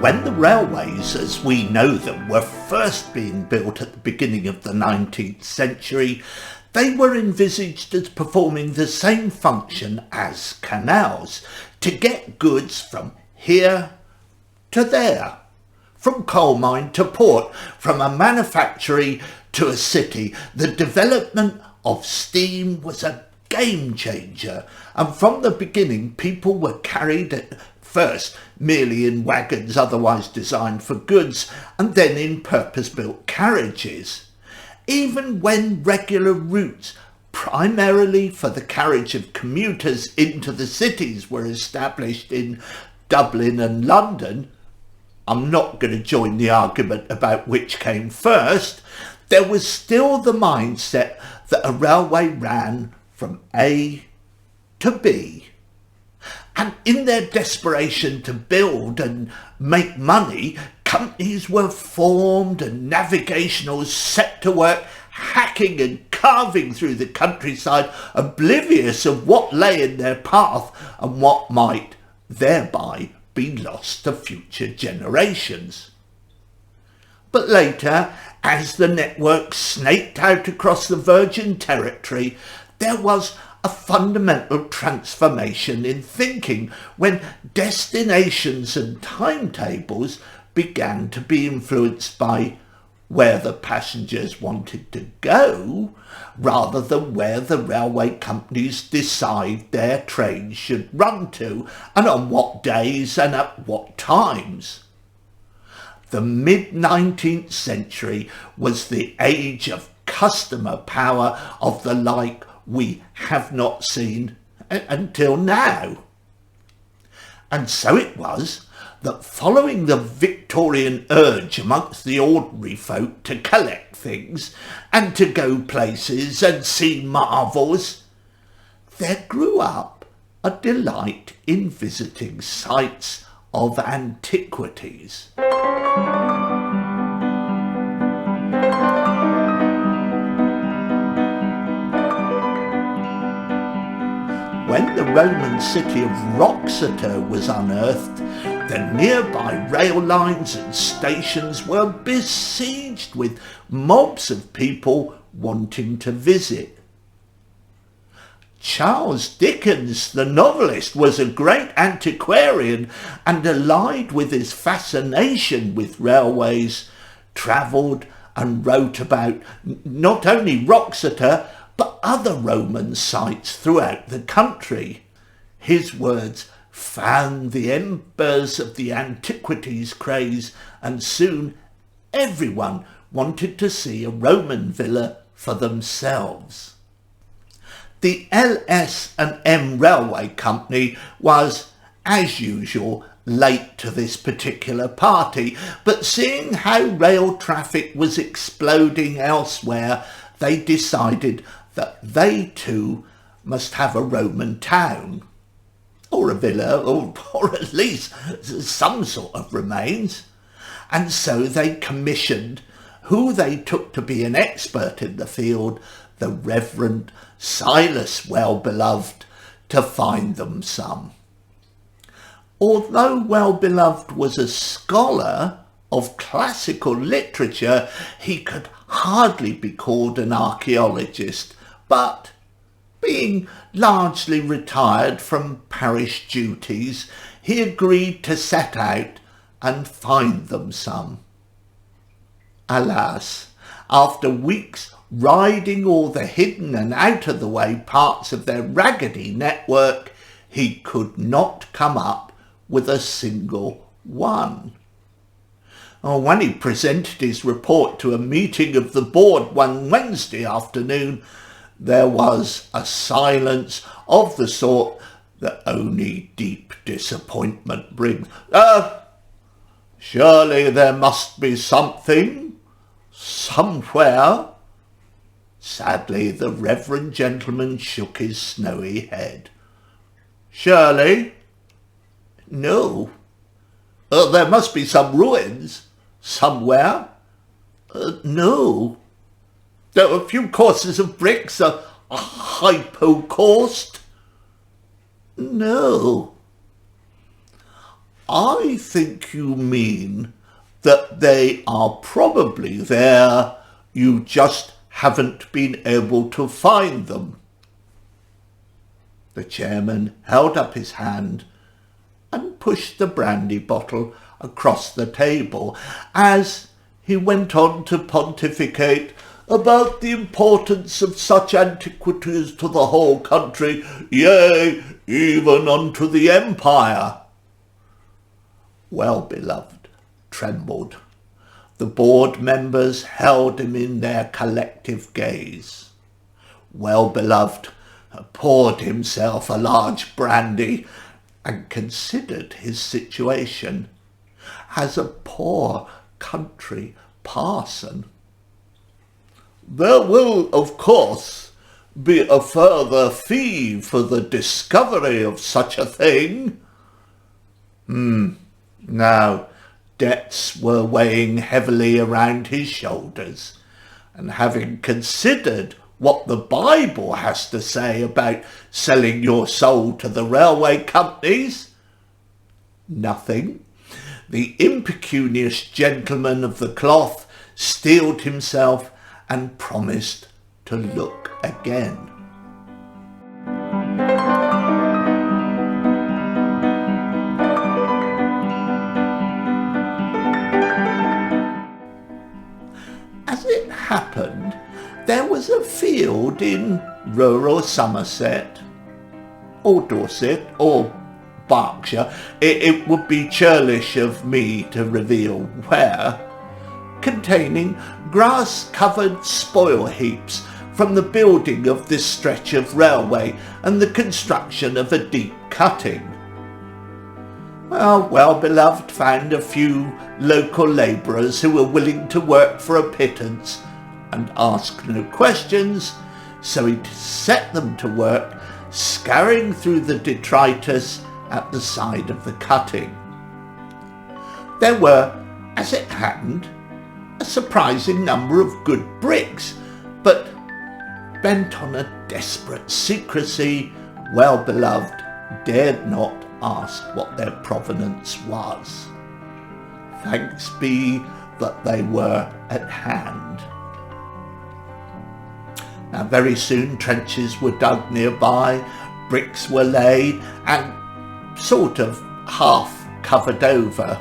When the railways, as we know them, were first being built at the beginning of the 19th century, they were envisaged as performing the same function as canals, to get goods from here to there, from coal mine to port, from a manufactory to a city. The development of steam was a game changer, and from the beginning people were carried at first merely in wagons otherwise designed for goods, and then in purpose-built carriages. Even when regular routes, primarily for the carriage of commuters into the cities, were established in Dublin and London, I'm not going to join the argument about which came first, there was still the mindset that a railway ran from A to B. And in their desperation to build and make money, companies were formed and navigationals set to work hacking and carving through the countryside, oblivious of what lay in their path and what might thereby be lost to future generations. But later, as the network snaked out across the Virgin Territory, there was a fundamental transformation in thinking when destinations and timetables began to be influenced by where the passengers wanted to go, rather than where the railway companies decide their trains should run to, and on what days and at what times. The mid-19th century was the age of customer power of the like we have not seen until now. And so it was that following the Victorian urge amongst the ordinary folk to collect things and to go places and see marvels, there grew up a delight in visiting sites of antiquities. When the Roman city of Wroxeter was unearthed, the nearby rail lines and stations were besieged with mobs of people wanting to visit. Charles Dickens, the novelist, was a great antiquarian, and allied with his fascination with railways, travelled and wrote about not only Wroxeter, but other Roman sites throughout the country. His words fanned the embers of the antiquities craze, and soon everyone wanted to see a Roman villa for themselves. The LS&M Railway Company was, as usual, late to this particular party, but seeing how rail traffic was exploding elsewhere, they decided that they too must have a Roman town, or a villa, or at least some sort of remains. And so they commissioned who they took to be an expert in the field, the Reverend Silas Well-Beloved, to find them some. Although Well-Beloved was a scholar of classical literature, he could hardly be called an archaeologist, but being largely retired from parish duties, he agreed to set out and find them some. Alas, after weeks riding all the hidden and out-of-the-way parts of their raggedy network, he could not come up with a single one. When he presented his report to a meeting of the board one Wednesday afternoon, there was a silence of the sort that only deep disappointment brings. Surely there must be something, somewhere. Sadly, the reverend gentleman shook his snowy head. Surely? No. There must be some ruins, somewhere. No. There are a few courses of bricks, a hypocaust. No. I think you mean that they are probably there, you just haven't been able to find them." The chairman held up his hand and pushed the brandy bottle across the table as he went on to pontificate about the importance of such antiquities to the whole country, yea, even unto the empire. Well-beloved trembled. The board members held him in their collective gaze. Well-beloved poured himself a large brandy and considered his situation as a poor country parson. "There will, of course, be a further fee for the discovery of such a thing." Now, debts were weighing heavily around his shoulders, and having considered what the Bible has to say about selling your soul to the railway companies, nothing. The impecunious gentleman of the cloth steeled himself and promised to look again. As it happened, there was a field in rural Somerset, or Dorset, or Berkshire. It would be churlish of me to reveal where, containing grass-covered spoil heaps from the building of this stretch of railway and the construction of a deep cutting. Well-beloved found a few local labourers who were willing to work for a pittance and ask no questions, so he set them to work scouring through the detritus at the side of the cutting. There were, as it happened, a surprising number of good bricks, but bent on a desperate secrecy, well-beloved dared not ask what their provenance was. Thanks be that they were at hand. Now very soon trenches were dug nearby, bricks were laid and sort of half covered over.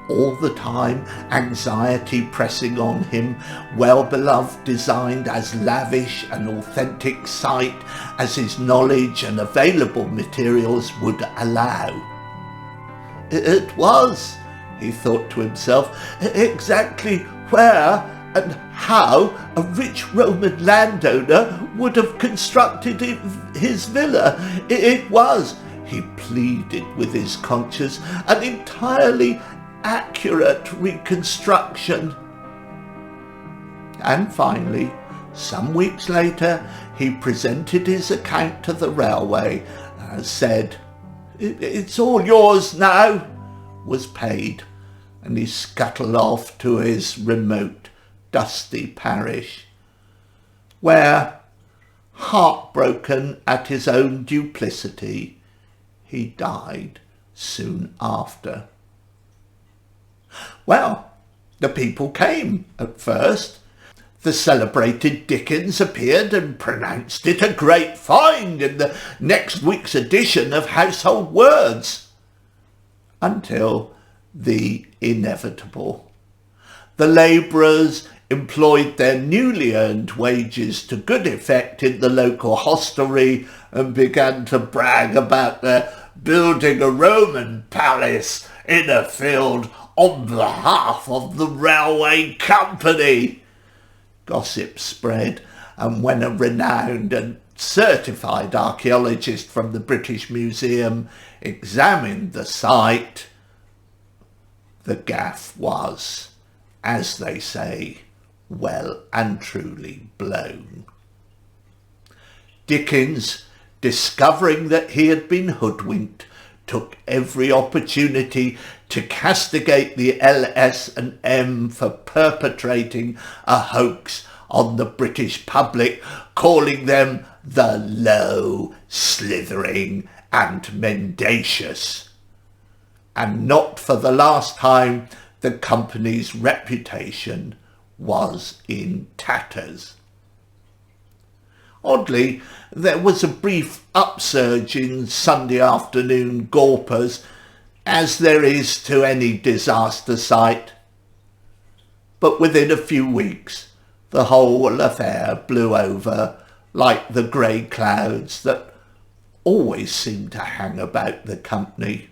All the time, anxiety pressing on him, well-beloved designed as lavish an authentic site as his knowledge and available materials would allow. It was, he thought to himself, exactly where and how a rich Roman landowner would have constructed his villa. It was, he pleaded with his conscience, an entirely accurate reconstruction. And finally, some weeks later, he presented his account to the railway, said, "It's all yours now," was paid, and he scuttled off to his remote, dusty parish, where, heartbroken at his own duplicity, he died soon after. Well, the people came at first. The celebrated Dickens appeared and pronounced it a great find in the next week's edition of Household Words. Until the inevitable. The labourers employed their newly earned wages to good effect in the local hostelry and began to brag about their building a Roman palace in a field on behalf of the railway company. Gossip spread, and when a renowned and certified archaeologist from the British Museum examined the site, the gaff was, as they say, well and truly blown. Dickens, discovering that he had been hoodwinked, took every opportunity to castigate the LS&M for perpetrating a hoax on the British public, calling them the low, slithering and mendacious. and not for the last time the company's reputation was in tatters. Oddly, there was a brief upsurge in Sunday afternoon gawpers, as there is to any disaster site. But within a few weeks, the whole affair blew over like the grey clouds that always seem to hang about the company.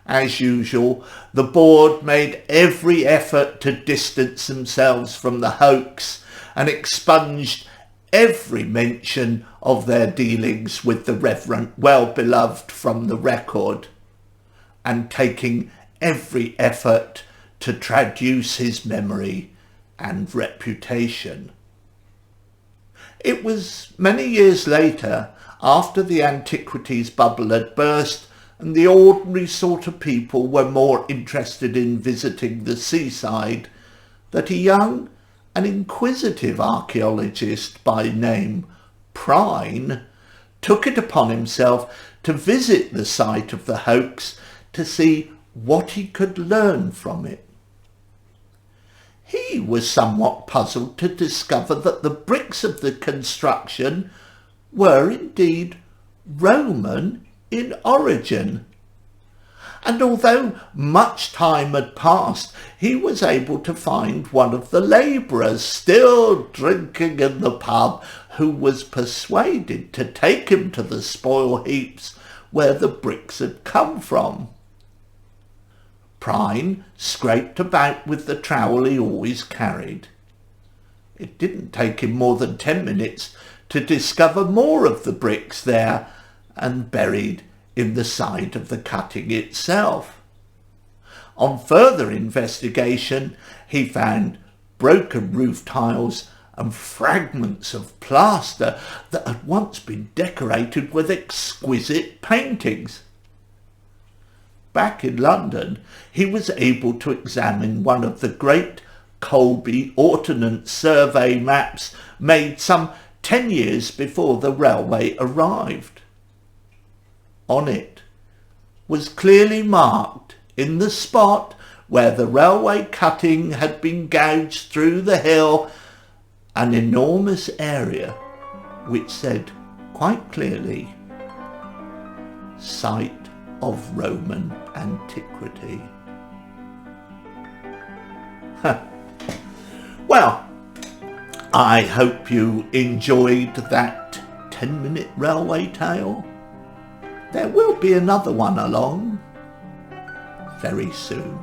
As usual, the board made every effort to distance themselves from the hoax and expunged every mention of their dealings with the Reverend Well-Beloved from the record, and taking every effort to traduce his memory and reputation. It was many years later, after the antiquities bubble had burst and the ordinary sort of people were more interested in visiting the seaside, that a young and inquisitive archaeologist by name Prine took it upon himself to visit the site of the hoax to see what he could learn from it. He was somewhat puzzled to discover that the bricks of the construction were indeed Roman in origin. And although much time had passed, he was able to find one of the labourers still drinking in the pub, who was persuaded to take him to the spoil heaps where the bricks had come from. Prine scraped about with the trowel he always carried. It didn't take him more than 10 minutes to discover more of the bricks there and buried in the side of the cutting itself. On further investigation, he found broken roof tiles and fragments of plaster that had once been decorated with exquisite paintings. Back in London, he was able to examine one of the great Colby Ordnance Survey maps made some 10 years before the railway arrived. On it was clearly marked, in the spot where the railway cutting had been gouged through the hill, an enormous area which said quite clearly, Site of Roman Antiquity. Well, I hope you enjoyed that 10-minute railway tale. There will be another one along very soon.